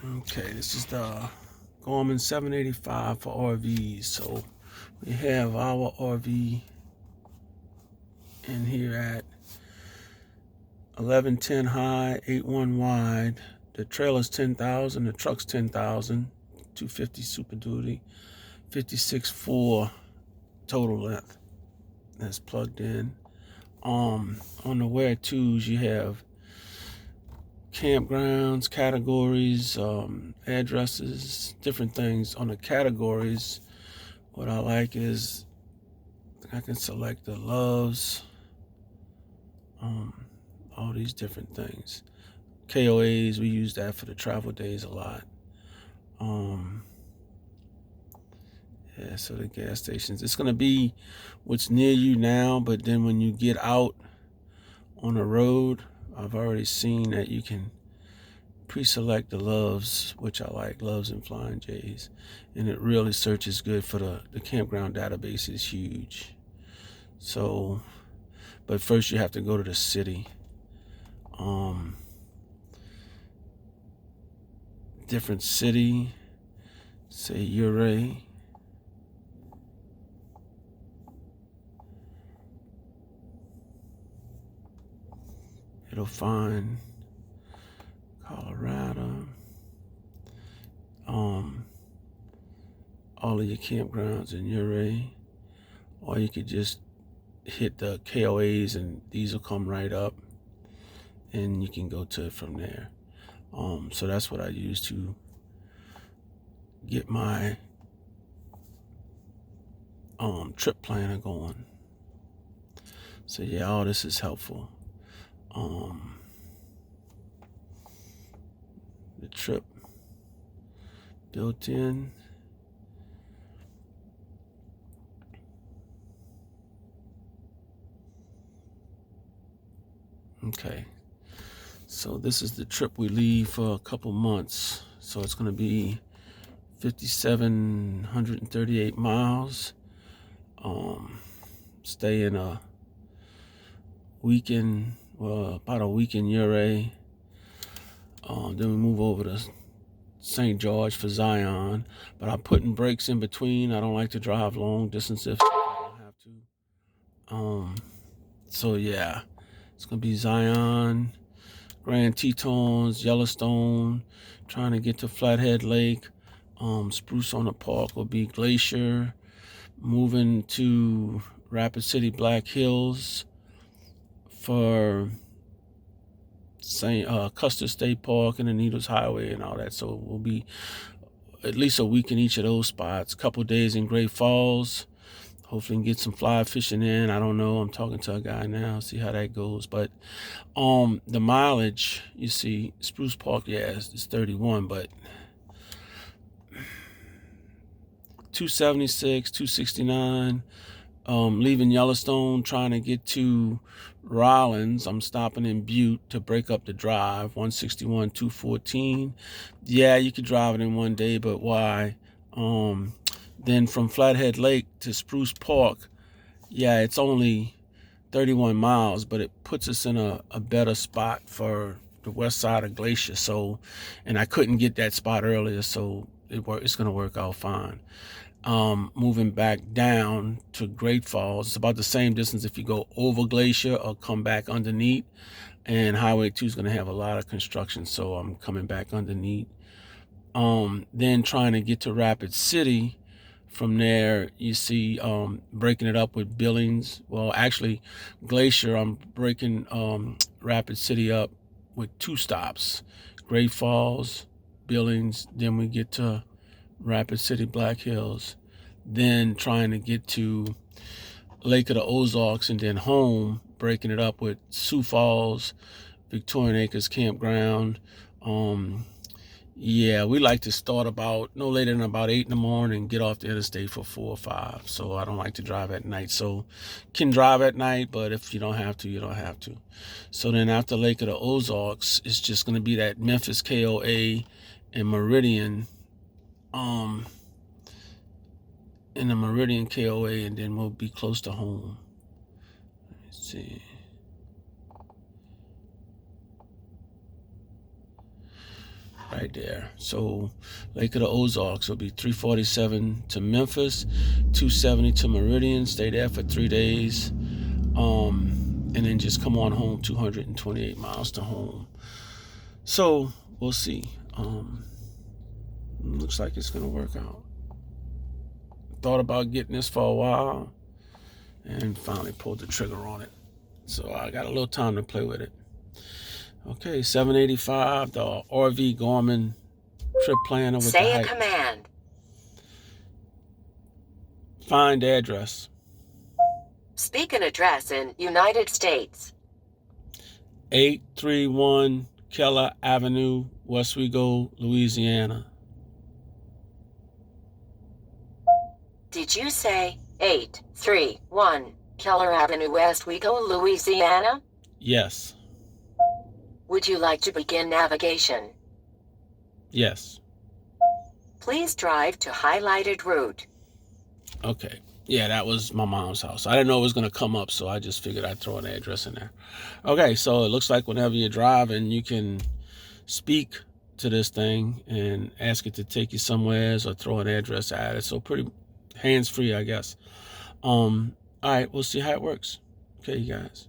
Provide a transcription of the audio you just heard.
Okay, this is the Garmin 785 for RVs. So we have our RV in here at 1110 high, 81 wide. The trailer's 10,000, the truck's 10,000, 250 Super Duty, 56.4 total length. That's plugged in. On the where to's, you have campgrounds, categories, addresses, different things. On the categories, what I like is I can select the loves, all these different things. KOAs, we use that for the travel days a lot. Yeah, so the gas stations, it's going to be what's near you now, but then when you get out on the road, I've already seen that you can pre-select the loves, which I like, loves and flying J's, and it really searches good for the campground database is huge. So, but first you have to go to the city. Different city, say Uray. It'll find Colorado. All of your campgrounds in Uray, or you could just hit the KOAs and these will come right up and you can go to it from there. So that's what I use to get my trip planner going. So yeah, all this is helpful. The trip built in. Okay, so this is the trip we leave for a couple months. So it's going to be 5,738 miles. Stay in a weekend, well, about a week in Uray. Then we move over to St. George for Zion, but I'm putting breaks in between. I don't like to drive long distances if I don't have to. So yeah, it's gonna be Zion, Grand Tetons, Yellowstone, trying to get to Flathead Lake. Spruce on the Park will be Glacier, moving to Rapid City Black Hills for Custer State Park and the Needles Highway and all that. So we'll be at least a week in each of those spots. A couple days in Great Falls. Hopefully can get some fly fishing in. I don't know. I'm talking to a guy now. See how that goes. But the mileage, you see, Spruce Park, yeah, it's 31, but 276, 269. Leaving Yellowstone, trying to get to Rollins. I'm stopping in Butte to break up the drive. 161, 214. Yeah, you could drive it in one day, but why? Then from Flathead Lake to Spruce Park, yeah, it's only 31 miles, but it puts us in a better spot for the west side of Glacier. So, and I couldn't get that spot earlier, so it's going to work out fine. Moving back down to Great Falls, it's about the same distance if you go over Glacier or come back underneath. And Highway 2 is going to have a lot of construction, so I'm coming back underneath. Then trying to get to Rapid City. From there, you see breaking it up with Billings. Well, actually, Glacier, I'm breaking Rapid City up with 2 stops. Great Falls, Billings, then we get to Rapid City, Black Hills. Then trying to get to Lake of the Ozarks and then home, breaking it up with Sioux Falls, Victorian Acres Campground. Yeah, we like to start about no later than about 8 in the morning and get off the interstate for 4 or 5. So I don't like to drive at night. So can drive at night, but if you don't have to, you don't have to. So then after Lake of the Ozarks, it's just going to be that Memphis KOA and Meridian, in the Meridian KOA, and then we'll be close to home. Let's see. right there. So Lake of the Ozarks will be 347 to Memphis, 270 to Meridian. Stay there for 3 days, and then just come on home. 228 miles to home. So we'll see. Looks like it's gonna work out. Thought about getting this for a while, and finally pulled the trigger on it. So I got a little time to play with it. Okay, 785, the RV Garmin trip planner with Say the a command. Find address. Speak an address in United States. 831 Keller Avenue, Westwego, Louisiana. Did you say 831 Keller Avenue, Westwego, Louisiana? Yes. Would you like to begin navigation? Yes. Please drive to highlighted route. Okay. Yeah, that was my mom's house. I didn't know it was going to come up, so I just figured I'd throw an address in there. Okay, so it looks like whenever you're driving, you can speak to this thing and ask it to take you somewheres or throw an address at it. So pretty hands-free, I guess. All right, we'll see how it works. Okay, you guys.